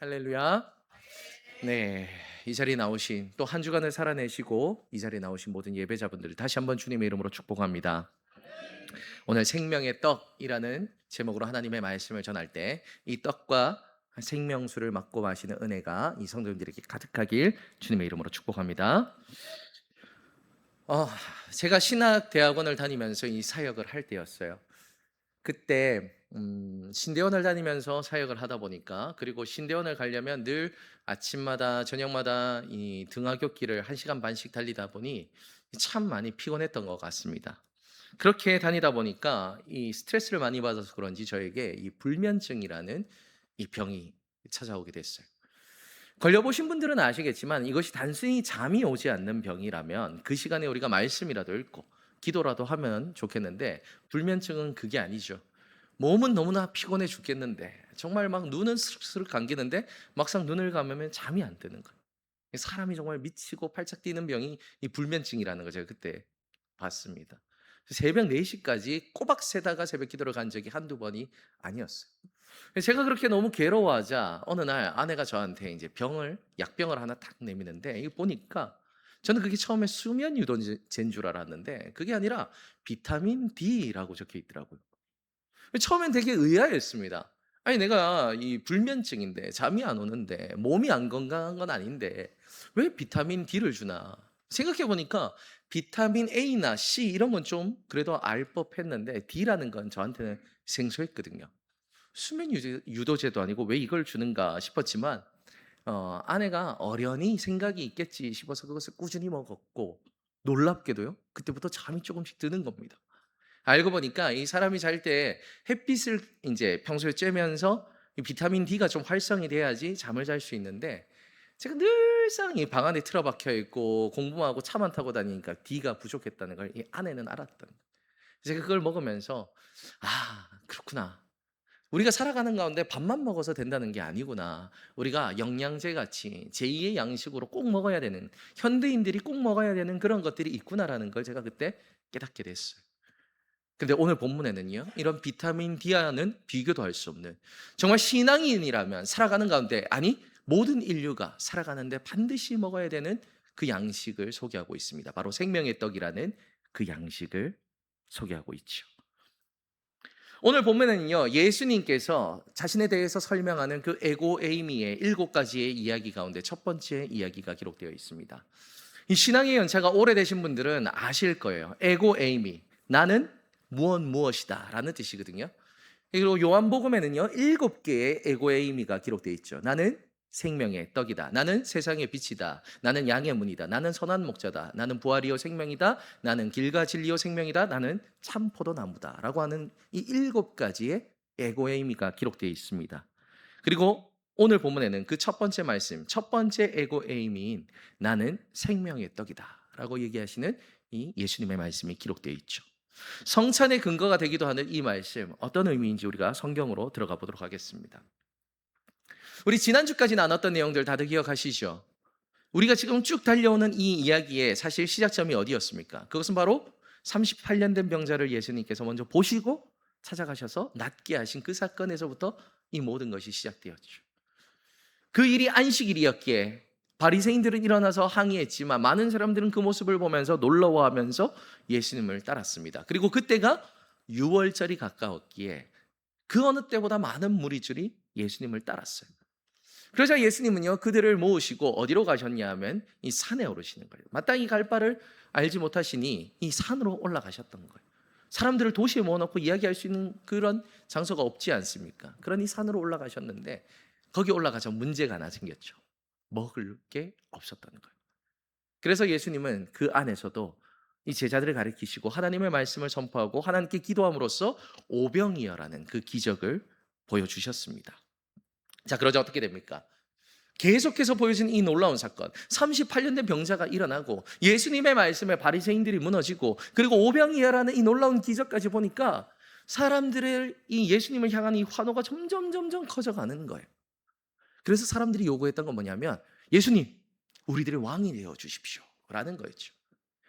할렐루야. 네, 이 자리에 나오신 또 한 주간을 살아내시고 이 자리에 나오신 모든 예배자분들을 다시 한번 주님의 이름으로 축복합니다. 오늘 생명의 떡이라는 제목으로 하나님의 말씀을 전할 때 이 떡과 생명수를 맛고 마시는 은혜가 이 성도님들에게 가득하길 주님의 이름으로 축복합니다. 어, 제가 신학대학원을 다니면서 이 사역을 할 때였어요. 그때 신대원을 다니면서 사역을 하다 보니까, 그리고 신대원을 가려면 늘 아침마다 저녁마다 이 등하굣길을 1시간 반씩 달리다 보니 참 많이 피곤했던 것 같습니다. 그렇게 다니다 보니까 이 스트레스를 많이 받아서 그런지 저에게 이 불면증이라는 이 병이 찾아오게 됐어요. 걸려보신 분들은 아시겠지만 이것이 단순히 잠이 오지 않는 병이라면 그 시간에 우리가 말씀이라도 읽고 기도라도 하면 좋겠는데, 불면증은 그게 아니죠. 몸은 너무나 피곤해 죽겠는데 정말 막 눈은 스르륵 감기는데 막상 눈을 감으면 잠이 안 드는 거예요. 사람이 정말 미치고 팔짝 뛰는 병이 이 불면증이라는 거 제가 그때 봤습니다. 새벽 4시까지 꼬박 새다가 새벽 기도를 간 적이 한두 번이 아니었어요. 제가 그렇게 너무 괴로워하자 어느 날 아내가 저한테 이제 약병을 하나 딱 내미는데, 이거 보니까 저는 그게 처음에 수면 유도제인 줄 알았는데 그게 아니라 비타민 D라고 적혀 있더라고요. 처음엔 되게 의아했습니다. 아니, 내가 이 불면증인데 잠이 안 오는데 몸이 안 건강한 건 아닌데 왜 비타민 D를 주나 생각해 보니까, 비타민 A나 C 이런 건 좀 그래도 알 법했는데 D라는 건 저한테는 생소했거든요. 유도제도 아니고 왜 이걸 주는가 싶었지만, 아내가 어련히 생각이 있겠지 싶어서 그것을 꾸준히 먹었고, 놀랍게도요, 그때부터 잠이 조금씩 드는 겁니다. 알고 보니까 이 사람이 잘 때 햇빛을 이제 평소에 쬐면서 이 비타민 D가 좀 활성이 돼야지 잠을 잘 수 있는데, 제가 늘상 이 방 안에 틀어박혀 있고 공부하고 차만 타고 다니니까 D가 부족했다는 걸 이 아내는 알았던 거예요. 제가 그걸 먹으면서, 아, 그렇구나. 우리가 살아가는 가운데 밥만 먹어서 된다는 게 아니구나. 우리가 영양제 같이 제2의 양식으로 꼭 먹어야 되는, 현대인들이 꼭 먹어야 되는 그런 것들이 있구나라는 걸 제가 그때 깨닫게 됐어요. 근데 오늘 본문에는요, 이런 비타민 D와는 비교도 할 수 없는, 정말 신앙인이라면 살아가는 가운데, 아니 모든 인류가 살아가는데 반드시 먹어야 되는 그 양식을 소개하고 있습니다. 바로 생명의 떡이라는 그 양식을 소개하고 있죠. 오늘 본문에는요, 예수님께서 자신에 대해서 설명하는 그 에고 에이미의 7가지의 이야기 가운데 첫 번째 이야기가 기록되어 있습니다. 이 신앙의 연차가 오래되신 분들은 아실 거예요. 에고 에이미, 나는 무엇이다 라는 뜻이거든요. 그리고 요한복음에는요, 7개의 에고 에이미가 기록되어 있죠. 나는 생명의 떡이다, 나는 세상의 빛이다, 나는 양의 문이다, 나는 선한 목자다, 나는 부활이요 생명이다, 나는 길과 진리요 생명이다, 나는 참 포도나무다 라고 하는 이 7가지의 에고 에이미가 기록되어 있습니다. 그리고 오늘 본문에는 그 첫 번째 말씀, 첫 번째 에고 에이미인 나는 생명의 떡이다 라고 얘기하시는 이 예수님의 말씀이 기록되어 있죠. 성찬의 근거가 되기도 하는 이 말씀, 어떤 의미인지 우리가 성경으로 들어가 보도록 하겠습니다. 우리 지난주까지 나눴던 내용들 다들 기억하시죠? 우리가 지금 쭉 달려오는 이 이야기의 사실 시작점이 어디였습니까? 그것은 바로 38년 된 병자를 예수님께서 먼저 보시고 찾아가셔서 낫게 하신 그 사건에서부터 이 모든 것이 시작되었죠. 그 일이 안식일이었기에 바리새인들은 일어나서 항의했지만 많은 사람들은 그 모습을 보면서 놀라워하면서 예수님을 따랐습니다. 그리고 그때가 유월절이 가까웠기에 그 어느 때보다 많은 무리들이 예수님을 따랐어요. 그러자 예수님은요, 그들을 모으시고 어디로 가셨냐 하면 이 산에 오르시는 거예요. 마땅히 갈 바를 알지 못하시니 이 산으로 올라가셨던 거예요. 사람들을 도시에 모아놓고 이야기할 수 있는 그런 장소가 없지 않습니까? 그러니 산으로 올라가셨는데 거기 올라가서 문제가 하나 생겼죠. 먹을 게 없었다는 거예요. 그래서 예수님은 그 안에서도 이 제자들을 가리키시고 하나님의 말씀을 선포하고 하나님께 기도함으로써 오병이어라는 그 기적을 보여주셨습니다. 자, 그러자 어떻게 됩니까? 계속해서 보여진 이 놀라운 사건, 38년 된 병자가 일어나고 예수님의 말씀에 바리새인들이 무너지고 그리고 오병이어라는 이 놀라운 기적까지 보니까 사람들의 이 예수님을 향한 이 환호가 점점 커져가는 거예요. 그래서 사람들이 요구했던 건 뭐냐면, 예수님, 우리들의 왕이 되어 주십시오 라는 거였죠.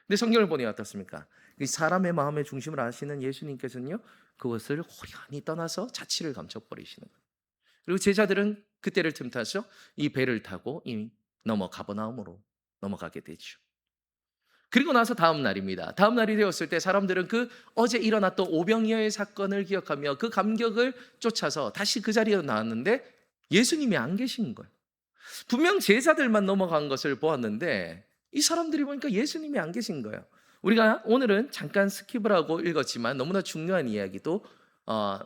근데 성경을 보니 어떻습니까? 이 사람의 마음의 중심을 아시는 예수님께서는요, 그것을 호련히 떠나서 자취를 감춰버리시는 거예요. 그리고 제자들은 그때를 틈타서 이 배를 타고 이 가버나움으로 넘어가게 되죠. 그리고 나서 다음 날입니다. 다음 날이 되었을 때 사람들은 그 어제 일어났던 오병이어의 사건을 기억하며 그 감격을 쫓아서 다시 그 자리에 나왔는데 예수님이 안 계신 거예요. 분명 제자들만 넘어간 것을 보았는데 이 사람들이 보니까 예수님이 안 계신 거예요. 우리가 오늘은 잠깐 스킵을 하고 읽었지만 너무나 중요한 이야기도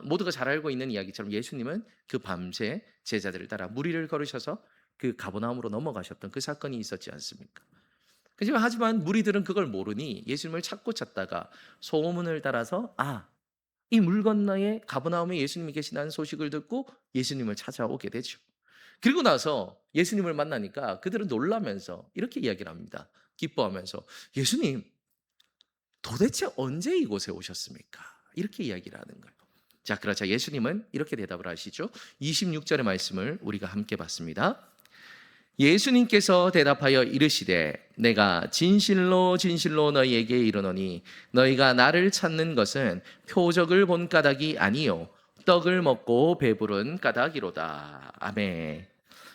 모두가 잘 알고 있는 이야기처럼 예수님은 그 밤새 제자들을 따라 무리를 걸으셔서 그 가버나움으로 넘어가셨던 그 사건이 있었지 않습니까? 하지만 무리들은 그걸 모르니 예수님을 찾고 찾다가 소문을 따라서 이 물 건너에 가버나움에 예수님이 계시다는 소식을 듣고 예수님을 찾아오게 되죠. 그리고 나서 예수님을 만나니까 그들은 놀라면서 이렇게 이야기를 합니다. 기뻐하면서 예수님 도대체 언제 이곳에 오셨습니까? 이렇게 이야기를 하는 거예요. 자, 그러자 예수님은 이렇게 대답을 하시죠. 26절의 말씀을 우리가 함께 봤습니다. 예수님께서 대답하여 이르시되 내가 진실로 진실로 너희에게 이르노니 너희가 나를 찾는 것은 표적을 본 까닭이 아니요 떡을 먹고 배부른 까닭이로다. 아멘.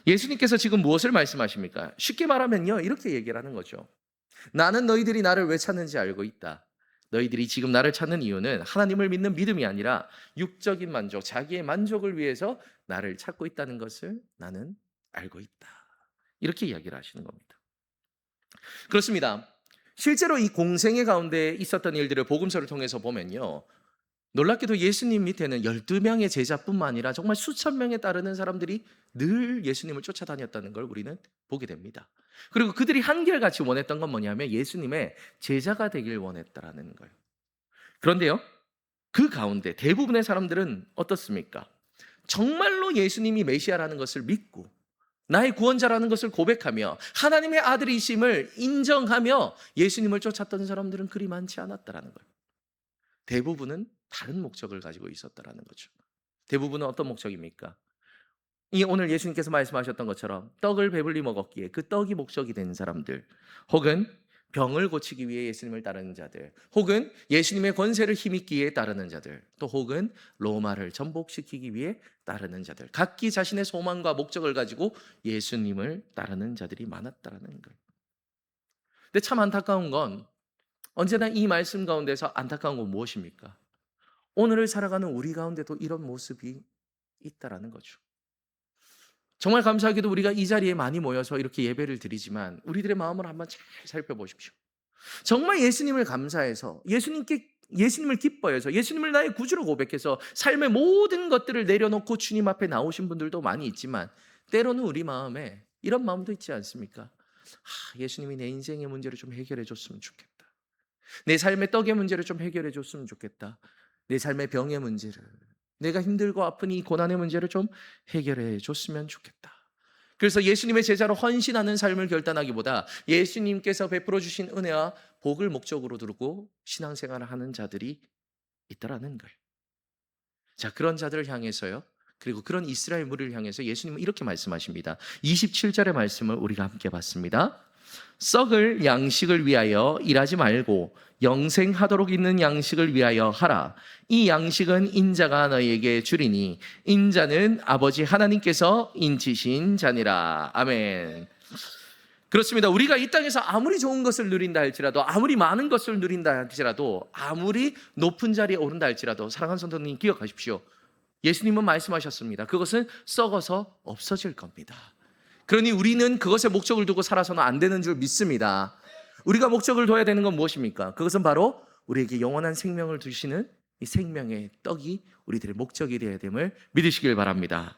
예수님께서 지금 무엇을 말씀하십니까? 쉽게 말하면요 이렇게 얘기를 하는 거죠. 나는 너희들이 나를 왜 찾는지 알고 있다. 너희들이 지금 나를 찾는 이유는 하나님을 믿는 믿음이 아니라 육적인 만족, 자기의 만족을 위해서 나를 찾고 있다는 것을 나는 알고 있다. 이렇게 이야기를 하시는 겁니다. 그렇습니다. 실제로 이 공생애 가운데 있었던 일들을 복음서를 통해서 보면요, 놀랍게도 예수님 밑에는 12명의 제자뿐만 아니라 정말 수천 명에 따르는 사람들이 늘 예수님을 쫓아다녔다는 걸 우리는 보게 됩니다. 그리고 그들이 한결같이 원했던 건 뭐냐면 예수님의 제자가 되길 원했다라는 거예요. 그런데요, 그 가운데 대부분의 사람들은 어떻습니까? 정말로 예수님이 메시아라는 것을 믿고 나의 구원자라는 것을 고백하며 하나님의 아들이심을 인정하며 예수님을 쫓았던 사람들은 그리 많지 않았다라는 거예요. 대부분은 다른 목적을 가지고 있었다라는 거죠. 대부분은 어떤 목적입니까? 이 오늘 예수님께서 말씀하셨던 것처럼 떡을 배불리 먹었기에 그 떡이 목적이 된 사람들, 혹은 병을 고치기 위해 예수님을 따르는 자들, 혹은 예수님의 권세를 힘입기에 따르는 자들, 또 혹은 로마를 전복시키기 위해 따르는 자들, 각기 자신의 소망과 목적을 가지고 예수님을 따르는 자들이 많았다라는 거예요. 근데 참 안타까운 건 언제나 이 말씀 가운데서 안타까운 건 무엇입니까? 오늘을 살아가는 우리 가운데도 이런 모습이 있다라는 거죠. 정말 감사하게도 우리가 이 자리에 많이 모여서 이렇게 예배를 드리지만 우리들의 마음을 한번 잘 살펴보십시오. 정말 예수님을 감사해서 예수님을 기뻐해서 예수님을 나의 구주로 고백해서 삶의 모든 것들을 내려놓고 주님 앞에 나오신 분들도 많이 있지만 때로는 우리 마음에 이런 마음도 있지 않습니까? 예수님이 내 인생의 문제를 좀 해결해 줬으면 좋겠다. 내 삶의 떡의 문제를 좀 해결해 줬으면 좋겠다. 내 삶의 병의 문제를, 내가 힘들고 아픈 이 고난의 문제를 좀 해결해 줬으면 좋겠다. 그래서 예수님의 제자로 헌신하는 삶을 결단하기보다 예수님께서 베풀어 주신 은혜와 복을 목적으로 두고 신앙생활을 하는 자들이 있다라는 거예요. 자, 그런 자들을 향해서요, 그리고 그런 이스라엘 무리를 향해서 예수님은 이렇게 말씀하십니다. 27절의 말씀을 우리가 함께 봤습니다. 썩을 양식을 위하여 일하지 말고 영생하도록 있는 양식을 위하여 하라. 이 양식은 인자가 너희에게 주리니 인자는 아버지 하나님께서 인치신 자니라. 아멘. 그렇습니다. 우리가 이 땅에서 아무리 좋은 것을 누린다 할지라도, 아무리 많은 것을 누린다 할지라도, 아무리 높은 자리에 오른다 할지라도, 사랑하는 성도님 기억하십시오. 예수님은 말씀하셨습니다. 그것은 썩어서 없어질 겁니다. 그러니 우리는 그것에 목적을 두고 살아서는 안 되는 줄 믿습니다. 우리가 목적을 둬야 되는 건 무엇입니까? 그것은 바로 우리에게 영원한 생명을 주시는 이 생명의 떡이 우리들의 목적이 되어야 됨을 믿으시길 바랍니다.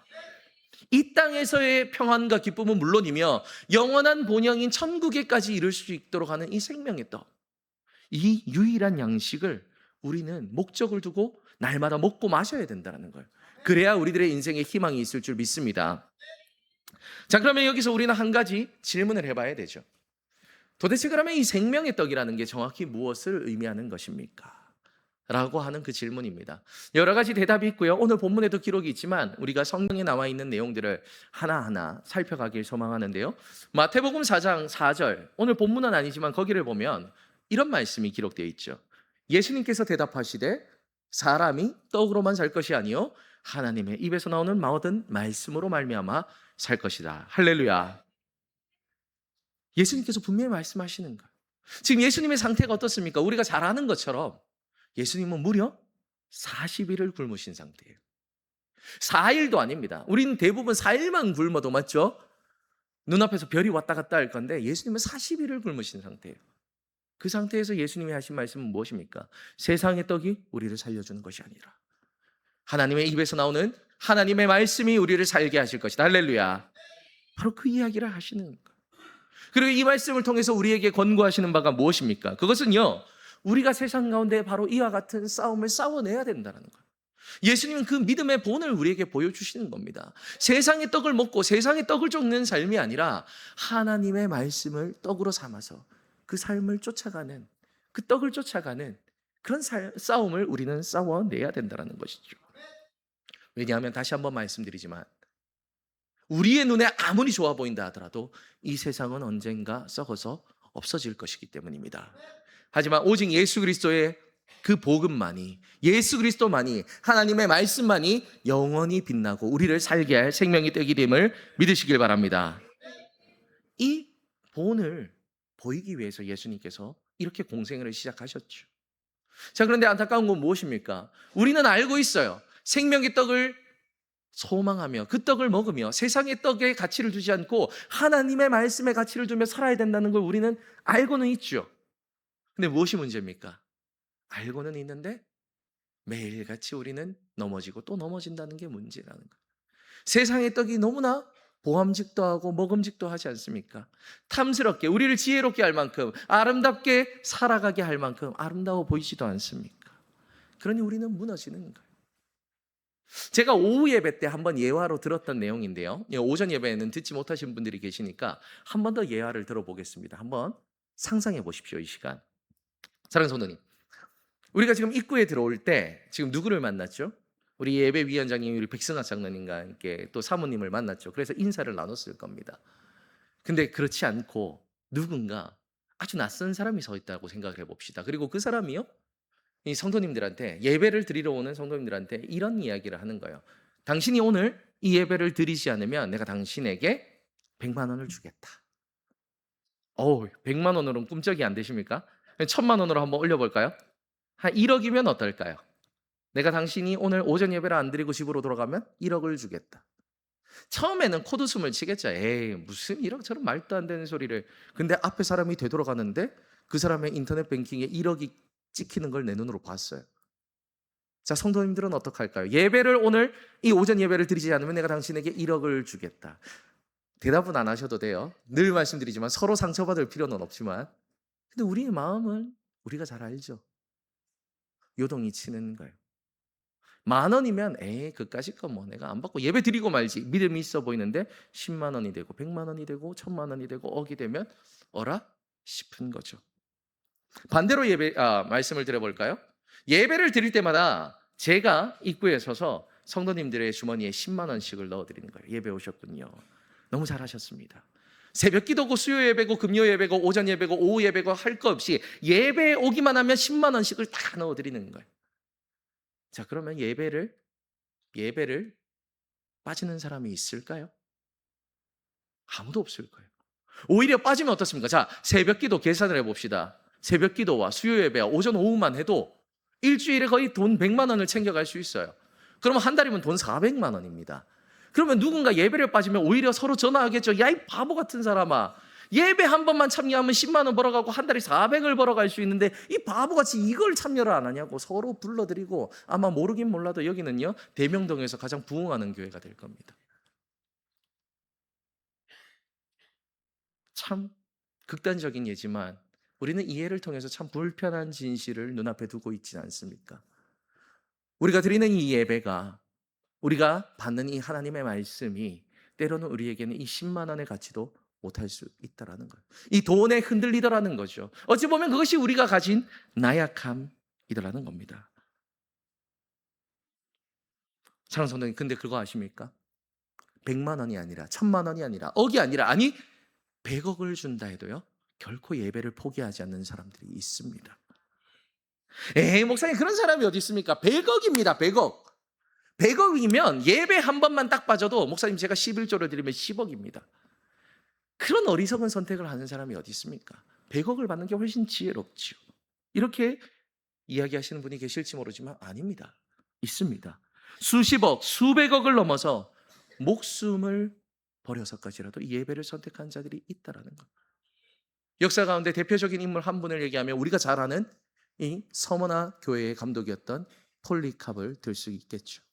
이 땅에서의 평안과 기쁨은 물론이며 영원한 본향인 천국에까지 이룰 수 있도록 하는 이 생명의 떡, 이 유일한 양식을 우리는 목적을 두고 날마다 먹고 마셔야 된다는 거예요. 그래야 우리들의 인생에 희망이 있을 줄 믿습니다. 자, 그러면 여기서 우리는 한 가지 질문을 해봐야 되죠. 도대체 그러면 이 생명의 떡이라는 게 정확히 무엇을 의미하는 것입니까? 라고 하는 그 질문입니다. 여러 가지 대답이 있고요. 오늘 본문에도 기록이 있지만 우리가 성경에 나와 있는 내용들을 하나하나 살펴가길 소망하는데요. 마태복음 4장 4절, 오늘 본문은 아니지만 거기를 보면 이런 말씀이 기록되어 있죠. 예수님께서 대답하시되 사람이 떡으로만 살 것이 아니요 하나님의 입에서 나오는 모든 말씀으로 말미암아 살 것이다. 할렐루야. 예수님께서 분명히 말씀하시는 거예요. 지금 예수님의 상태가 어떻습니까? 우리가 잘 아는 것처럼 예수님은 무려 40일을 굶으신 상태예요. 4일도 아닙니다. 우리는 대부분 4일만 굶어도 맞죠? 눈앞에서 별이 왔다 갔다 할 건데 예수님은 40일을 굶으신 상태예요. 그 상태에서 예수님이 하신 말씀은 무엇입니까? 세상의 떡이 우리를 살려주는 것이 아니라 하나님의 입에서 나오는 하나님의 말씀이 우리를 살게 하실 것이다. 할렐루야. 바로 그 이야기를 하시는 거예요. 그리고 이 말씀을 통해서 우리에게 권고하시는 바가 무엇입니까? 그것은요, 우리가 세상 가운데 바로 이와 같은 싸움을 싸워내야 된다는 거예요. 예수님은 그 믿음의 본을 우리에게 보여주시는 겁니다. 세상의 떡을 먹고 세상의 떡을 쫓는 삶이 아니라 하나님의 말씀을 떡으로 삼아서 그 삶을 쫓아가는, 그 떡을 쫓아가는 그런 싸움을 우리는 싸워내야 된다는 것이죠. 왜냐하면 다시 한번 말씀드리지만 우리의 눈에 아무리 좋아 보인다 하더라도 이 세상은 언젠가 썩어서 없어질 것이기 때문입니다. 하지만 오직 예수 그리스도의 그 복음만이, 예수 그리스도만이, 하나님의 말씀만이 영원히 빛나고 우리를 살게 할 생명의 떡이 됨을 믿으시길 바랍니다. 이 본을 보이기 위해서 예수님께서 이렇게 공생을 시작하셨죠. 자, 그런데 안타까운 건 무엇입니까? 우리는 알고 있어요. 생명의 떡을 소망하며 그 떡을 먹으며 세상의 떡에 가치를 두지 않고 하나님의 말씀에 가치를 두며 살아야 된다는 걸 우리는 알고는 있죠. 근데 무엇이 문제입니까? 알고는 있는데 매일같이 우리는 넘어지고 또 넘어진다는 게 문제라는 거예요. 세상의 떡이 너무나 보암직도 하고 먹음직도 하지 않습니까? 탐스럽게 우리를 지혜롭게 할 만큼 아름답게 살아가게 할 만큼 아름다워 보이지도 않습니까? 그러니 우리는 무너지는 거예요. 제가 오후 예배 때 한번 예화로 들었던 내용인데요. 오전 예배에는 듣지 못하신 분들이 계시니까 한 번 더 예화를 들어보겠습니다. 한번 상상해 보십시오, 이 시간. 사랑하는 성도님, 우리가 지금 입구에 들어올 때 지금 누구를 만났죠? 우리 예배위원장님이 우리 백승아 장로님과 함께 또 사모님을 만났죠. 그래서 인사를 나눴을 겁니다. 근데 그렇지 않고 누군가 아주 낯선 사람이 서 있다고 생각을 해봅시다. 그리고 그 사람이요, 이 성도님들한테, 예배를 드리러 오는 성도님들한테 이런 이야기를 하는 거예요. 당신이 오늘 이 예배를 드리지 않으면 내가 당신에게 100만 원을 주겠다. 100만 원으로는 꿈쩍이 안 되십니까? 1000만 원으로 한번 올려볼까요? 한 1억이면 어떨까요? 내가 당신이 오늘 오전 예배를 안 드리고 집으로 돌아가면 1억을 주겠다. 처음에는 코드숨을 치겠죠. 에이, 무슨 1억처럼 말도 안 되는 소리를. 근데 앞에 사람이 되돌아가는데 그 사람의 인터넷 뱅킹에 1억이 찍히는 걸 내 눈으로 봤어요. 자, 성도님들은 어떡할까요? 예배를 오늘 이 오전 예배를 드리지 않으면 내가 당신에게 1억을 주겠다. 대답은 안 하셔도 돼요. 늘 말씀드리지만 서로 상처받을 필요는 없지만, 근데 우리의 마음은 우리가 잘 알죠. 요동이 치는 거예요. 10,000원이면 그까짓 거 뭐 내가 안 받고 예배 드리고 말지, 믿음이 있어 보이는데 10만 원이 되고 100만 원이 되고 1000만 원이 되고 억이 되면 어라 싶은 거죠. 반대로 말씀을 드려볼까요? 예배를 드릴 때마다 제가 입구에 서서 성도님들의 주머니에 10만 원씩을 넣어드리는 거예요. 예배 오셨군요. 너무 잘하셨습니다. 새벽 기도고 수요 예배고 금요 예배고 오전 예배고 오후 예배고 할 거 없이 예배에 오기만 하면 10만 원씩을 다 넣어드리는 거예요. 자, 그러면 예배를 빠지는 사람이 있을까요? 아무도 없을 거예요. 오히려 빠지면 어떻습니까? 자, 새벽 기도 계산을 해봅시다. 새벽 기도와 수요 예배와 오전 오후만 해도 일주일에 거의 돈 100만 원을 챙겨갈 수 있어요. 그러면 한 달이면 돈 400만 원입니다. 그러면 누군가 예배를 빠지면 오히려 서로 전화하겠죠. 야, 이 바보 같은 사람아, 예배 한 번만 참여하면 10만 원 벌어가고 한 달에 400을 벌어갈 수 있는데 이 바보같이 이걸 참여를 안 하냐고 서로 불러드리고, 아마 모르긴 몰라도 여기는요, 대명동에서 가장 부흥하는 교회가 될 겁니다. 참 극단적인 예지만 우리는 이 예를 통해서 참 불편한 진실을 눈앞에 두고 있지 않습니까? 우리가 드리는 이 예배가, 우리가 받는 이 하나님의 말씀이 때로는 우리에게는 이 10만 원의 가치도 못할 수 있다라는 거예요. 이 돈에 흔들리더라는 거죠. 어찌 보면 그것이 우리가 가진 나약함이더라는 겁니다. 사랑하는 성도님, 근데 그거 아십니까? 100만 원이 아니라 1000만 원이 아니라 억이 아니라, 아니 100억을 준다 해도요, 결코 예배를 포기하지 않는 사람들이 있습니다. 에이, 목사님, 그런 사람이 어디 있습니까? 100억입니다. 100억. 100억이면 예배 한 번만 딱 빠져도 목사님 제가 11조를 드리면 10억입니다. 그런 어리석은 선택을 하는 사람이 어디 있습니까? 100억을 받는 게 훨씬 지혜롭지요. 이렇게 이야기하시는 분이 계실지 모르지만 아닙니다. 있습니다. 수십억, 수백억을 넘어서 목숨을 버려서까지라도 이 예배를 선택한 자들이 있다라는 것. 역사 가운데 대표적인 인물 한 분을 얘기하면 우리가 잘 아는 이 서머나 교회의 감독이었던 폴리캅을 들 수 있겠죠.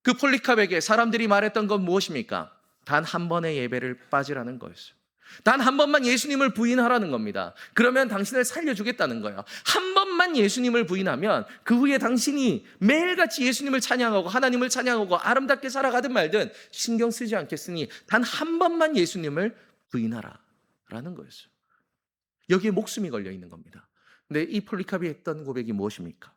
그 폴리캅에게 사람들이 말했던 건 무엇입니까? 단 한 번의 예배를 빠지라는 거였어요. 단 한 번만 예수님을 부인하라는 겁니다. 그러면 당신을 살려주겠다는 거예요. 한 번만 예수님을 부인하면 그 후에 당신이 매일같이 예수님을 찬양하고 하나님을 찬양하고 아름답게 살아가든 말든 신경 쓰지 않겠으니 단 한 번만 예수님을 부인하라 라는 거였어요. 여기에 목숨이 걸려 있는 겁니다. 근데 이 폴리캅이 했던 고백이 무엇입니까?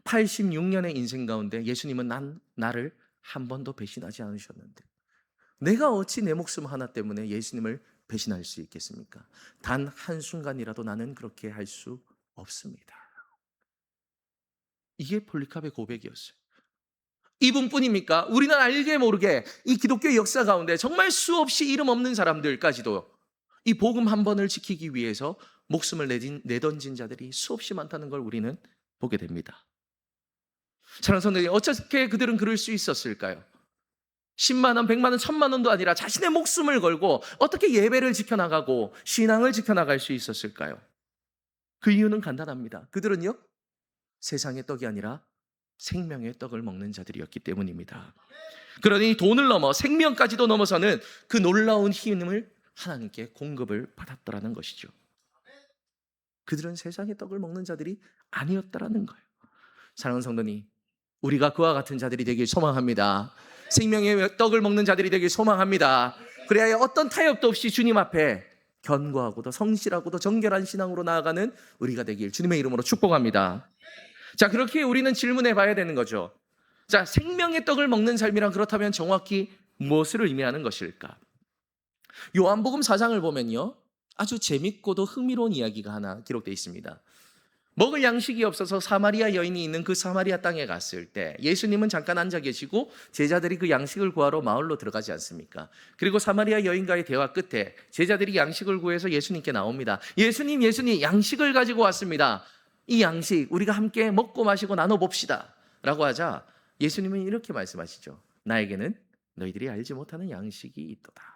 86년의 인생 가운데 예수님은 나를 한 번도 배신하지 않으셨는데 내가 어찌 내 목숨 하나 때문에 예수님을 배신할 수 있겠습니까? 단 한순간이라도 나는 그렇게 할 수 없습니다. 이게 폴리캅의 고백이었어요. 이분뿐입니까? 우리는 알게 모르게 이 기독교 역사 가운데 정말 수없이 이름 없는 사람들까지도 이 복음 한 번을 지키기 위해서 목숨을 내던진 자들이 수없이 많다는 걸 우리는 보게 됩니다. 사랑하는 성도님, 어떻게 그들은 그럴 수 있었을까요? 10만 원, 100만 원, 1000만 원도 아니라 자신의 목숨을 걸고 어떻게 예배를 지켜나가고 신앙을 지켜나갈 수 있었을까요? 그 이유는 간단합니다. 그들은요, 세상의 떡이 아니라 생명의 떡을 먹는 자들이었기 때문입니다. 그러니 돈을 넘어 생명까지도 넘어서는 그 놀라운 힘을 하나님께 공급을 받았더라는 것이죠. 그들은 세상의 떡을 먹는 자들이 아니었다라는 거예요. 사랑하는 성도님, 우리가 그와 같은 자들이 되길 소망합니다. 생명의 떡을 먹는 자들이 되길 소망합니다. 그래야 어떤 타협도 없이 주님 앞에 견고하고도 성실하고도 정결한 신앙으로 나아가는 우리가 되길 주님의 이름으로 축복합니다. 자, 그렇게 우리는 질문해 봐야 되는 거죠. 자, 생명의 떡을 먹는 삶이란 그렇다면 정확히 무엇을 의미하는 것일까? 요한복음 4장을 보면요, 아주 재밌고도 흥미로운 이야기가 하나 기록되어 있습니다. 먹을 양식이 없어서 사마리아 여인이 있는 그 사마리아 땅에 갔을 때 예수님은 잠깐 앉아 계시고 제자들이 그 양식을 구하러 마을로 들어가지 않습니까? 그리고 사마리아 여인과의 대화 끝에 제자들이 양식을 구해서 예수님께 나옵니다. 예수님, 양식을 가지고 왔습니다. 이 양식 우리가 함께 먹고 마시고 나눠봅시다 라고 하자 예수님은 이렇게 말씀하시죠. 나에게는 너희들이 알지 못하는 양식이 있도다.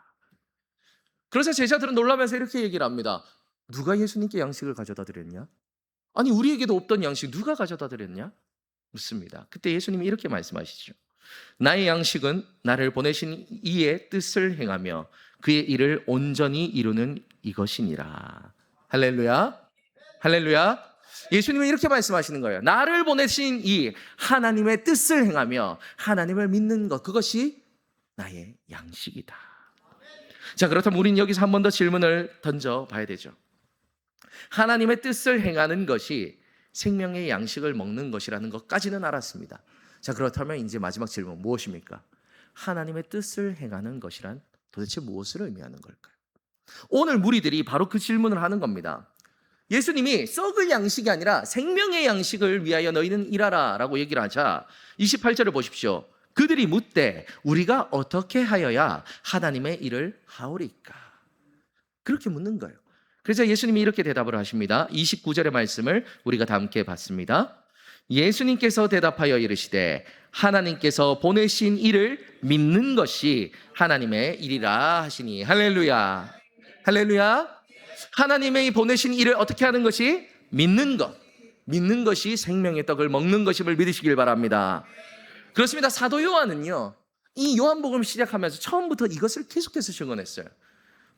그래서 제자들은 놀라면서 이렇게 얘기를 합니다. 누가 예수님께 양식을 가져다 드렸냐? 아니, 우리에게도 없던 양식 누가 가져다 드렸냐? 묻습니다. 그때 예수님이 이렇게 말씀하시죠. 나의 양식은 나를 보내신 이의 뜻을 행하며 그의 일을 온전히 이루는 이것이니라. 할렐루야. 할렐루야. 예수님은 이렇게 말씀하시는 거예요. 나를 보내신 이 하나님의 뜻을 행하며 하나님을 믿는 것, 그것이 나의 양식이다. 자, 그렇다면 우리는 여기서 한 번 더 질문을 던져봐야 되죠. 하나님의 뜻을 행하는 것이 생명의 양식을 먹는 것이라는 것까지는 알았습니다. 자, 그렇다면 이제 마지막 질문 무엇입니까? 하나님의 뜻을 행하는 것이란 도대체 무엇을 의미하는 걸까요? 오늘 무리들이 바로 그 질문을 하는 겁니다. 예수님이 썩을 양식이 아니라 생명의 양식을 위하여 너희는 일하라 라고 얘기를 하자 28절을 보십시오. 그들이 묻되 우리가 어떻게 하여야 하나님의 일을 하오리까? 그렇게 묻는 거예요. 그래서 예수님이 이렇게 대답을 하십니다. 29절의 말씀을 우리가 다 함께 봤습니다. 예수님께서 대답하여 이르시되 하나님께서 보내신 이를 믿는 것이 하나님의 일이라 하시니. 할렐루야. 할렐루야. 하나님의 보내신 일을 어떻게 하는 것이? 믿는 것. 믿는 것이 생명의 떡을 먹는 것임을 믿으시길 바랍니다. 그렇습니다. 사도 요한은요, 이 요한복음 시작하면서 처음부터 이것을 계속해서 증언했어요.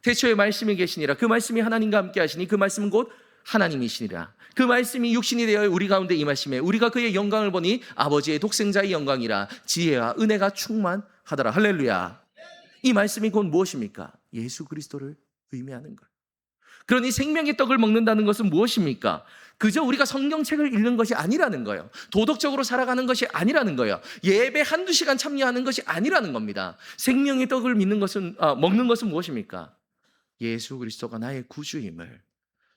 태초에 말씀이 계시니라. 그 말씀이 하나님과 함께 하시니 그 말씀은 곧 하나님이시니라. 그 말씀이 육신이 되어 우리 가운데 임하심에 우리가 그의 영광을 보니 아버지의 독생자의 영광이라. 지혜와 은혜가 충만하더라. 할렐루야. 이 말씀이 곧 무엇입니까? 예수 그리스도를 의미하는 것. 그러니 생명의 떡을 먹는다는 것은 무엇입니까? 그저 우리가 성경책을 읽는 것이 아니라는 거예요. 도덕적으로 살아가는 것이 아니라는 거예요. 예배 한두 시간 참여하는 것이 아니라는 겁니다. 생명의 떡을 먹는 것은 무엇입니까? 예수 그리스도가 나의 구주임을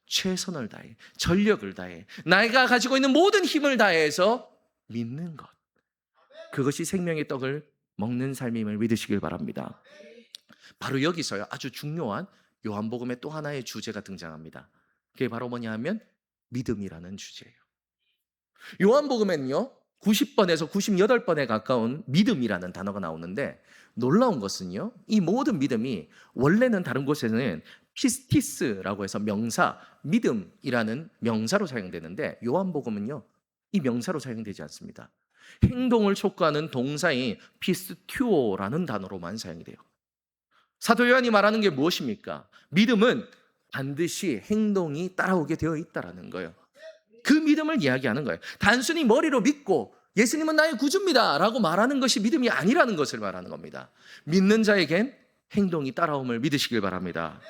최선을 다해, 전력을 다해, 내가 가지고 있는 모든 힘을 다해서 믿는 것. 그것이 생명의 떡을 먹는 삶임을 믿으시길 바랍니다. 바로 여기서요, 아주 중요한 요한복음의 또 하나의 주제가 등장합니다. 그게 바로 뭐냐 하면 믿음이라는 주제예요. 요한복음에는요 90번에서 98번에 가까운 믿음이라는 단어가 나오는데, 놀라운 것은요, 이 모든 믿음이 원래는 다른 곳에는 피스티스라고 해서 명사, 믿음이라는 명사로 사용되는데, 요한복음은요 이 명사로 사용되지 않습니다. 행동을 촉구하는 동사인 피스튜오라는 단어로만 사용이 돼요. 사도 요한이 말하는 게 무엇입니까? 믿음은 반드시 행동이 따라오게 되어 있다라는 거예요. 그 믿음을 이야기하는 거예요. 단순히 머리로 믿고 예수님은 나의 구주입니다 라고 말하는 것이 믿음이 아니라는 것을 말하는 겁니다. 믿는 자에겐 행동이 따라옴을 믿으시길 바랍니다.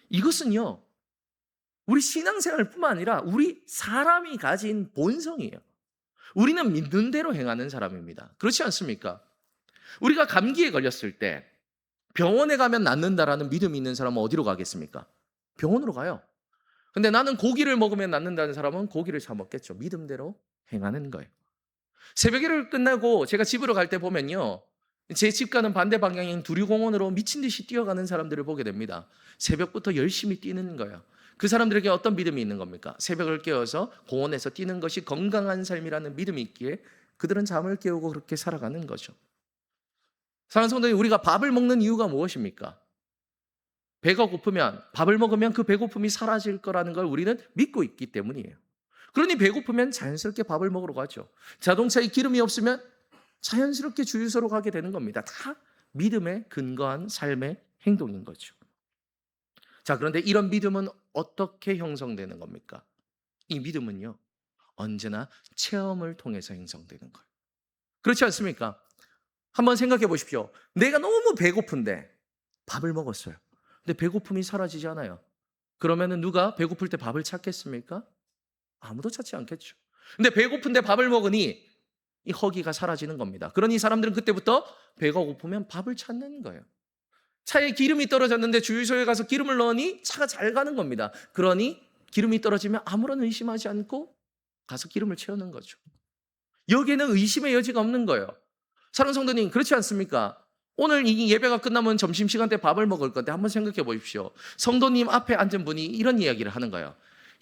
이것은요, 우리 신앙생활뿐만 아니라 우리 사람이 가진 본성이에요. 우리는 믿는 대로 행하는 사람입니다. 그렇지 않습니까? 우리가 감기에 걸렸을 때 병원에 가면 낫는다라는 믿음이 있는 사람은 어디로 가겠습니까? 병원으로 가요. 근데 나는 고기를 먹으면 낫는다는 사람은 고기를 사 먹겠죠. 믿음대로 행하는 거예요. 새벽기를 끝나고 제가 집으로 갈 때 보면요, 제 집 가는 반대 방향인 두류공원으로 미친 듯이 뛰어가는 사람들을 보게 됩니다. 새벽부터 열심히 뛰는 거예요. 그 사람들에게 어떤 믿음이 있는 겁니까? 새벽을 깨워서 공원에서 뛰는 것이 건강한 삶이라는 믿음이 있기에 그들은 잠을 깨우고 그렇게 살아가는 거죠. 사랑하는 성도님, 우리가 밥을 먹는 이유가 무엇입니까? 배가 고프면, 밥을 먹으면 그 배고픔이 사라질 거라는 걸 우리는 믿고 있기 때문이에요. 그러니 배고프면 자연스럽게 밥을 먹으러 가죠. 자동차에 기름이 없으면 자연스럽게 주유소로 가게 되는 겁니다. 다 믿음에 근거한 삶의 행동인 거죠. 자, 그런데 이런 믿음은 어떻게 형성되는 겁니까? 이 믿음은요, 언제나 체험을 통해서 형성되는 거예요. 그렇지 않습니까? 한번 생각해 보십시오. 내가 너무 배고픈데 밥을 먹었어요. 근데 배고픔이 사라지지 않아요. 그러면은 누가 배고플 때 밥을 찾겠습니까? 아무도 찾지 않겠죠. 근데 배고픈데 밥을 먹으니 이 허기가 사라지는 겁니다. 그러니 사람들은 그때부터 배가 고프면 밥을 찾는 거예요. 차에 기름이 떨어졌는데 주유소에 가서 기름을 넣으니 차가 잘 가는 겁니다. 그러니 기름이 떨어지면 아무런 의심하지 않고 가서 기름을 채우는 거죠. 여기에는 의심의 여지가 없는 거예요. 사랑하는 성도님, 그렇지 않습니까? 오늘 이 예배가 끝나면 점심시간 때 밥을 먹을 건데 한번 생각해 보십시오. 성도님 앞에 앉은 분이 이런 이야기를 하는 거예요.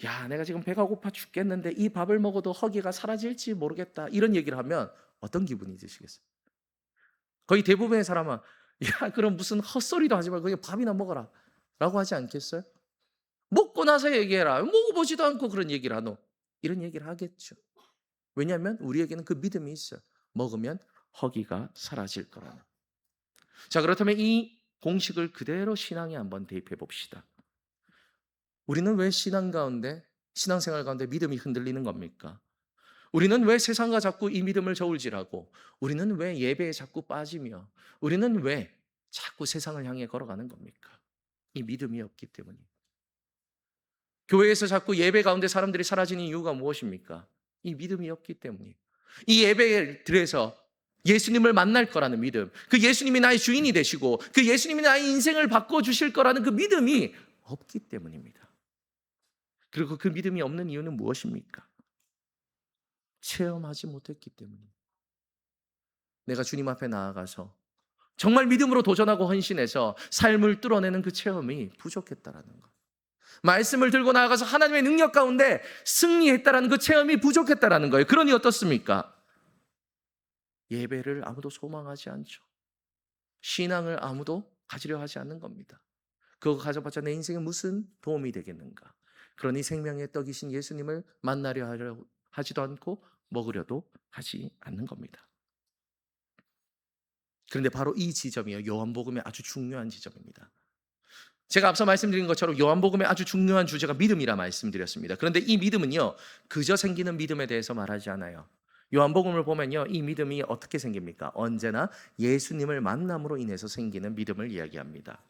야, 내가 지금 배가 고파 죽겠는데 이 밥을 먹어도 허기가 사라질지 모르겠다. 이런 얘기를 하면 어떤 기분이 드시겠어요? 거의 대부분의 사람은 야, 그럼 무슨 헛소리도 하지 말고 그냥 밥이나 먹어라 라고 하지 않겠어요? 먹고 나서 얘기해라. 먹어보지도 않고 그런 얘기를 하노. 이런 얘기를 하겠죠. 왜냐하면 우리에게는 그 믿음이 있어요. 먹으면 허기가 사라질 거라는. 자, 그렇다면 이 공식을 그대로 신앙에 한번 대입해 봅시다. 우리는 왜 신앙생활 가운데 믿음이 흔들리는 겁니까? 우리는 왜 세상과 자꾸 이 믿음을 저울질하고, 우리는 왜 예배에 자꾸 빠지며, 우리는 왜 자꾸 세상을 향해 걸어가는 겁니까? 이 믿음이 없기 때문입니다. 교회에서 자꾸 예배 가운데 사람들이 사라지는 이유가 무엇입니까? 이 믿음이 없기 때문이에요. 이 예배를 들여서 예수님을 만날 거라는 믿음, 그 예수님이 나의 주인이 되시고 그 예수님이 나의 인생을 바꿔주실 거라는 그 믿음이 없기 때문입니다. 그리고 그 믿음이 없는 이유는 무엇입니까? 체험하지 못했기 때문입니다. 내가 주님 앞에 나아가서 정말 믿음으로 도전하고 헌신해서 삶을 뚫어내는 그 체험이 부족했다라는 것. 말씀을 들고 나아가서 하나님의 능력 가운데 승리했다라는 그 체험이 부족했다라는 거예요. 그러니 어떻습니까? 예배를 아무도 소망하지 않죠. 신앙을 아무도 가지려 하지 않는 겁니다. 그거 가져봤자 내 인생에 무슨 도움이 되겠는가? 그러니 생명의 떡이신 예수님을 만나려 하지도 않고 먹으려도 하지 않는 겁니다. 그런데 바로 이 지점이에요. 요한복음의 아주 중요한 지점입니다. 제가 앞서 말씀드린 것처럼 요한복음의 아주 중요한 주제가 믿음이라 말씀드렸습니다. 그런데 이 믿음은요, 그저 생기는 믿음에 대해서 말하지 않아요. 요한복음을 보면요, 이 믿음이 어떻게 생깁니까? 언제나 예수님을 만남으로 인해서 생기는 믿음을 이야기합니다.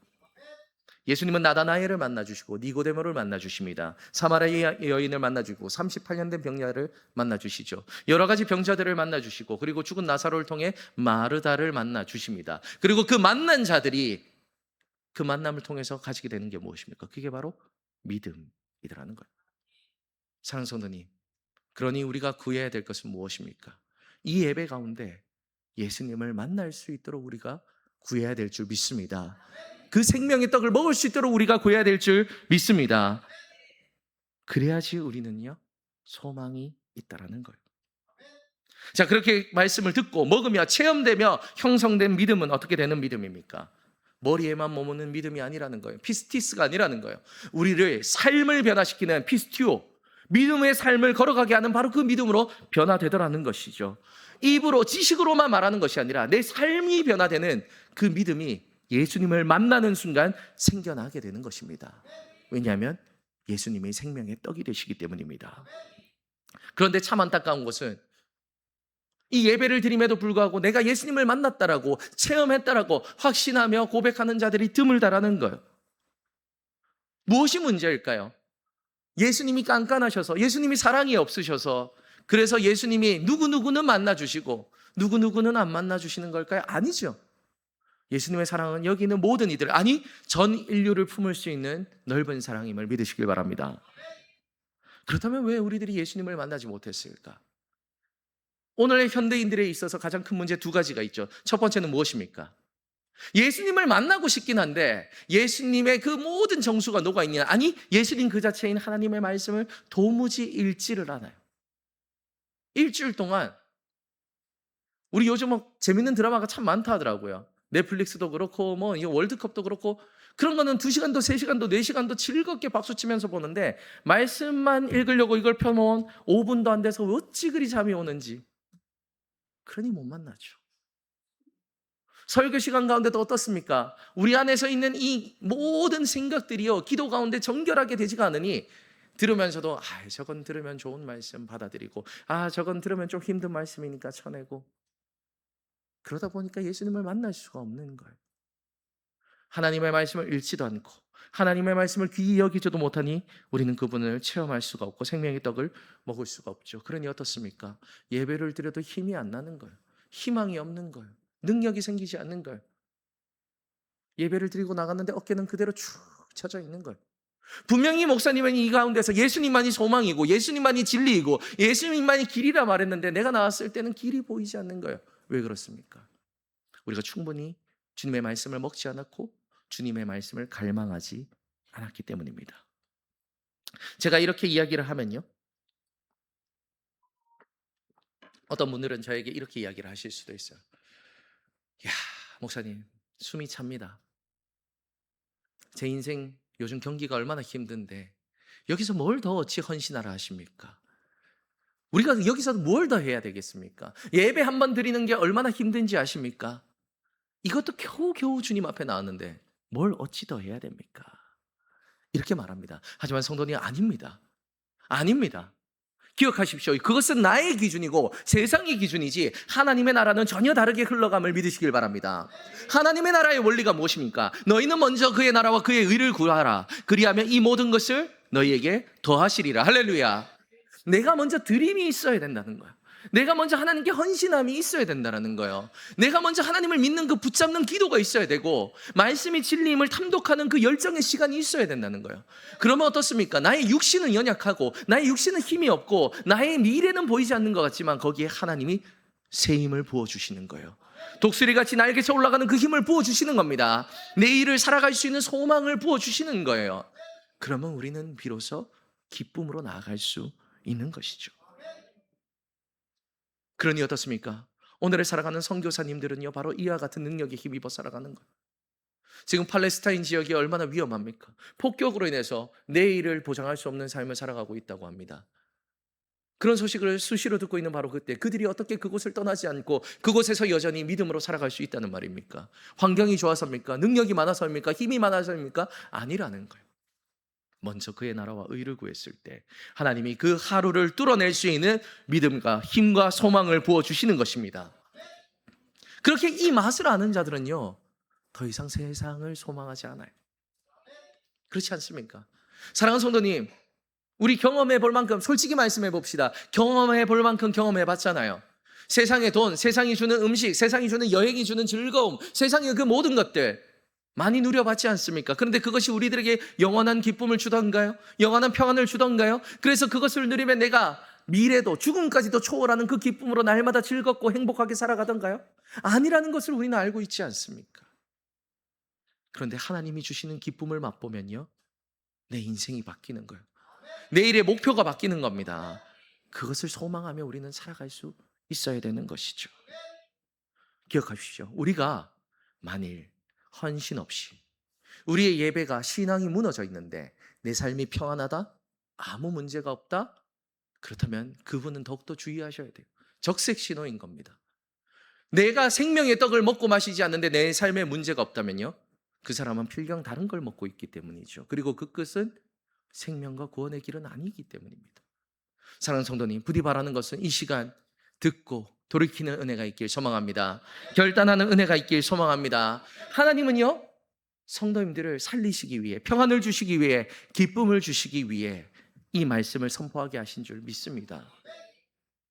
예수님은 나다나엘을 만나주시고 니고데모를 만나주십니다. 사마리아 여인을 만나주고 38년 된 병자를 만나주시죠. 여러 가지 병자들을 만나주시고, 그리고 죽은 나사로를 통해 마르다를 만나주십니다. 그리고 그 만난 자들이 그 만남을 통해서 가지게 되는 게 무엇입니까? 그게 바로 믿음. 이더라는 거예요. 사랑하는 성도님, 그러니 우리가 구해야 될 것은 무엇입니까? 이 예배 가운데 예수님을 만날 수 있도록 우리가 구해야 될 줄 믿습니다. 그 생명의 떡을 먹을 수 있도록 우리가 구해야 될 줄 믿습니다. 그래야지 우리는요, 소망이 있다라는 거예요. 자, 그렇게 말씀을 듣고 먹으며 체험되며 형성된 믿음은 어떻게 되는 믿음입니까? 머리에만 머무는 믿음이 아니라는 거예요. 피스티스가 아니라는 거예요. 우리를 삶을 변화시키는 피스티오, 믿음의 삶을 걸어가게 하는 바로 그 믿음으로 변화되더라는 것이죠. 입으로 지식으로만 말하는 것이 아니라 내 삶이 변화되는 그 믿음이 예수님을 만나는 순간 생겨나게 되는 것입니다. 왜냐하면 예수님이 생명의 떡이 되시기 때문입니다. 그런데 참 안타까운 것은 이 예배를 드림에도 불구하고 내가 예수님을 만났다라고 체험했다라고 확신하며 고백하는 자들이 드물다라는 거예요. 무엇이 문제일까요? 예수님이 깐깐하셔서, 예수님이 사랑이 없으셔서, 그래서 예수님이 누구누구는 만나주시고 누구누구는 안 만나주시는 걸까요? 아니죠. 예수님의 사랑은 여기 있는 모든 이들, 아니 전 인류를 품을 수 있는 넓은 사랑임을 믿으시길 바랍니다. 그렇다면 왜 우리들이 예수님을 만나지 못했을까? 오늘의 현대인들에 있어서 가장 큰 문제 두 가지가 있죠. 첫 번째는 무엇입니까? 예수님을 만나고 싶긴 한데 예수님의 그 모든 정수가 녹아있냐? 아니, 예수님 그 자체인 하나님의 말씀을 도무지 읽지를 않아요. 일주일 동안 우리 요즘 재밌는 드라마가 참 많다 하더라고요. 넷플릭스도 그렇고 월드컵도 그렇고 그런 거는 2시간도 3시간도 4시간도 즐겁게 박수치면서 보는데 말씀만 읽으려고 이걸 펴놓은 5분도 안 돼서 어찌 그리 잠이 오는지, 그러니 못 만나죠. 설교 시간 가운데도 어떻습니까? 우리 안에서 있는 이 모든 생각들이요, 기도 가운데 정결하게 되지가 않으니 들으면서도 저건 들으면 좋은 말씀 받아들이고 저건 들으면 좀 힘든 말씀이니까 쳐내고, 그러다 보니까 예수님을 만날 수가 없는 거예요. 하나님의 말씀을 읽지도 않고 하나님의 말씀을 귀히 여기지도 못하니 우리는 그분을 체험할 수가 없고 생명의 떡을 먹을 수가 없죠. 그러니 어떻습니까? 예배를 드려도 힘이 안 나는 거예요. 희망이 없는 거예요. 능력이 생기지 않는 거예요. 예배를 드리고 나갔는데 어깨는 그대로 축 처져 있는 거예요. 분명히 목사님은 이 가운데서 예수님만이 소망이고 예수님만이 진리이고 예수님만이 길이라 말했는데 내가 나왔을 때는 길이 보이지 않는 거예요. 왜 그렇습니까? 우리가 충분히 주님의 말씀을 먹지 않았고 주님의 말씀을 갈망하지 않았기 때문입니다. 제가 이렇게 이야기를 하면요, 어떤 분들은 저에게 이렇게 이야기를 하실 수도 있어요. 야, 목사님, 숨이 찹니다. 제 인생 요즘 경기가 얼마나 힘든데 여기서 뭘 더 어찌 헌신하라 하십니까? 우리가 여기서 뭘 더 해야 되겠습니까? 예배 한 번 드리는 게 얼마나 힘든지 아십니까? 이것도 겨우겨우 주님 앞에 나왔는데 뭘 어찌 더 해야 됩니까? 이렇게 말합니다. 하지만 성도님, 아닙니다. 아닙니다. 기억하십시오. 그것은 나의 기준이고 세상의 기준이지 하나님의 나라는 전혀 다르게 흘러감을 믿으시길 바랍니다. 하나님의 나라의 원리가 무엇입니까? 너희는 먼저 그의 나라와 그의 의를 구하라. 그리하면 이 모든 것을 너희에게 더하시리라. 할렐루야. 내가 먼저 드림이 있어야 된다는 거야. 내가 먼저 하나님께 헌신함이 있어야 된다는 거예요. 내가 먼저 하나님을 믿는 그 붙잡는 기도가 있어야 되고 말씀이 진리임을 탐독하는 그 열정의 시간이 있어야 된다는 거예요. 그러면 어떻습니까? 나의 육신은 연약하고 나의 육신은 힘이 없고 나의 미래는 보이지 않는 것 같지만 거기에 하나님이 새 힘을 부어주시는 거예요. 독수리같이 날개쳐 올라가는 그 힘을 부어주시는 겁니다. 내일을 살아갈 수 있는 소망을 부어주시는 거예요. 그러면 우리는 비로소 기쁨으로 나아갈 수 있는 것이죠. 그러니 어떻습니까? 오늘을 살아가는 선교사님들은요, 바로 이와 같은 능력에 힘입어 살아가는 거예요. 지금 팔레스타인 지역이 얼마나 위험합니까? 폭격으로 인해서 내일을 보장할 수 없는 삶을 살아가고 있다고 합니다. 그런 소식을 수시로 듣고 있는 바로 그때 그들이 어떻게 그곳을 떠나지 않고 그곳에서 여전히 믿음으로 살아갈 수 있다는 말입니까? 환경이 좋아서입니까? 능력이 많아서입니까? 힘이 많아서입니까? 아니라는 거예요. 먼저 그의 나라와 의를 구했을 때 하나님이 그 하루를 뚫어낼 수 있는 믿음과 힘과 소망을 부어주시는 것입니다. 그렇게 이 맛을 아는 자들은요, 더 이상 세상을 소망하지 않아요. 그렇지 않습니까? 사랑하는 성도님, 우리 경험해 볼 만큼 솔직히 말씀해 봅시다. 경험해 볼 만큼 경험해 봤잖아요. 세상의 돈, 세상이 주는 음식, 세상이 주는 여행이 주는 즐거움, 세상의 그 모든 것들, 많이 누려봤지 않습니까? 그런데 그것이 우리들에게 영원한 기쁨을 주던가요? 영원한 평안을 주던가요? 그래서 그것을 누리면 내가 미래도 죽음까지도 초월하는 그 기쁨으로 날마다 즐겁고 행복하게 살아가던가요? 아니라는 것을 우리는 알고 있지 않습니까? 그런데 하나님이 주시는 기쁨을 맛보면요, 내 인생이 바뀌는 거예요. 내일의 목표가 바뀌는 겁니다. 그것을 소망하며 우리는 살아갈 수 있어야 되는 것이죠. 기억하십시오. 우리가 만일 헌신 없이 우리의 예배가 신앙이 무너져 있는데 내 삶이 평안하다? 아무 문제가 없다? 그렇다면 그분은 더욱더 주의하셔야 돼요. 적색 신호인 겁니다. 내가 생명의 떡을 먹고 마시지 않는데 내 삶에 문제가 없다면요, 그 사람은 필경 다른 걸 먹고 있기 때문이죠. 그리고 그 끝은 생명과 구원의 길은 아니기 때문입니다. 사랑하는 성도님, 부디 바라는 것은 이 시간 듣고 돌이키는 은혜가 있길 소망합니다. 결단하는 은혜가 있길 소망합니다. 하나님은요, 성도님들을 살리시기 위해, 평안을 주시기 위해, 기쁨을 주시기 위해 이 말씀을 선포하게 하신 줄 믿습니다.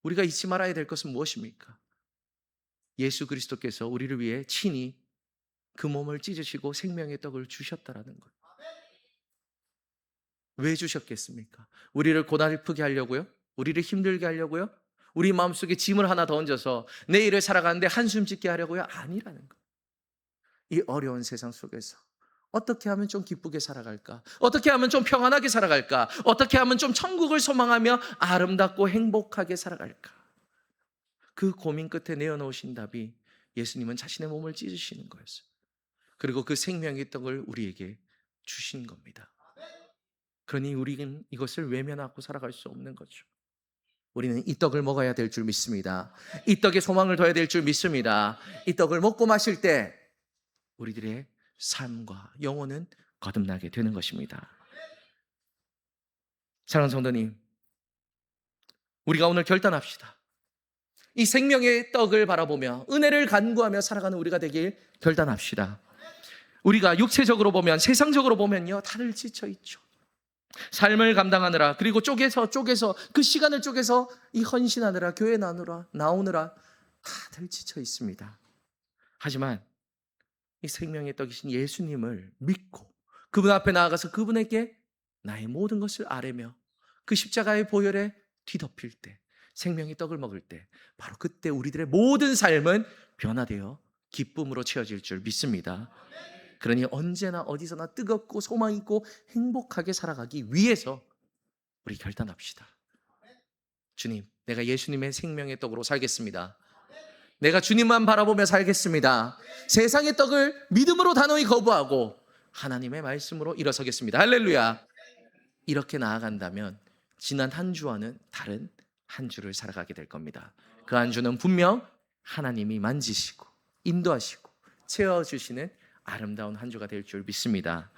우리가 잊지 말아야 될 것은 무엇입니까? 예수 그리스도께서 우리를 위해 친히 그 몸을 찢으시고 생명의 떡을 주셨다라는 것. 왜 주셨겠습니까? 우리를 고달프게 하려고요? 우리를 힘들게 하려고요? 우리 마음속에 짐을 하나 더 얹어서 내일을 살아가는데 한숨 짓게 하려고요? 아니라는 것. 이 어려운 세상 속에서 어떻게 하면 좀 기쁘게 살아갈까? 어떻게 하면 좀 평안하게 살아갈까? 어떻게 하면 좀 천국을 소망하며 아름답고 행복하게 살아갈까? 그 고민 끝에 내어놓으신 답이 예수님은 자신의 몸을 찢으시는 거였어요. 그리고 그 생명의 떡을 우리에게 주신 겁니다. 그러니 우리는 이것을 외면하고 살아갈 수 없는 거죠. 우리는 이 떡을 먹어야 될 줄 믿습니다. 이 떡에 소망을 둬야 될 줄 믿습니다. 이 떡을 먹고 마실 때 우리들의 삶과 영혼은 거듭나게 되는 것입니다. 사랑하는 성도님, 우리가 오늘 결단합시다. 이 생명의 떡을 바라보며 은혜를 간구하며 살아가는 우리가 되길 결단합시다. 우리가 육체적으로 보면, 세상적으로 보면요, 다들 지쳐있죠. 삶을 감당하느라, 그리고 쪼개서 그 시간을 쪼개서 이 헌신하느라, 교회 나오느라 다들 지쳐 있습니다. 하지만 이 생명의 떡이신 예수님을 믿고 그분 앞에 나아가서 그분에게 나의 모든 것을 아뢰며 그 십자가의 보혈에 뒤덮일 때, 생명의 떡을 먹을 때, 바로 그때 우리들의 모든 삶은 변화되어 기쁨으로 채워질 줄 믿습니다. 그러니 언제나 어디서나 뜨겁고 소망 있고 행복하게 살아가기 위해서 우리 결단합시다. 주님, 내가 예수님의 생명의 떡으로 살겠습니다. 내가 주님만 바라보며 살겠습니다. 세상의 떡을 믿음으로 단호히 거부하고 하나님의 말씀으로 일어서겠습니다. 할렐루야. 이렇게 나아간다면 지난 한 주와는 다른 한 주를 살아가게 될 겁니다. 그 한 주는 분명 하나님이 만지시고 인도하시고 채워주시는 아름다운 한 주가 될 줄 믿습니다.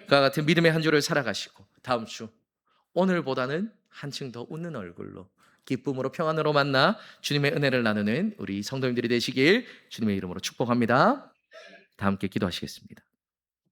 그와 같은 믿음의 한 주를 살아가시고 다음 주 오늘보다는 한층 더 웃는 얼굴로 기쁨으로 평안으로 만나 주님의 은혜를 나누는 우리 성도님들이 되시길 주님의 이름으로 축복합니다. 다 함께 기도하시겠습니다.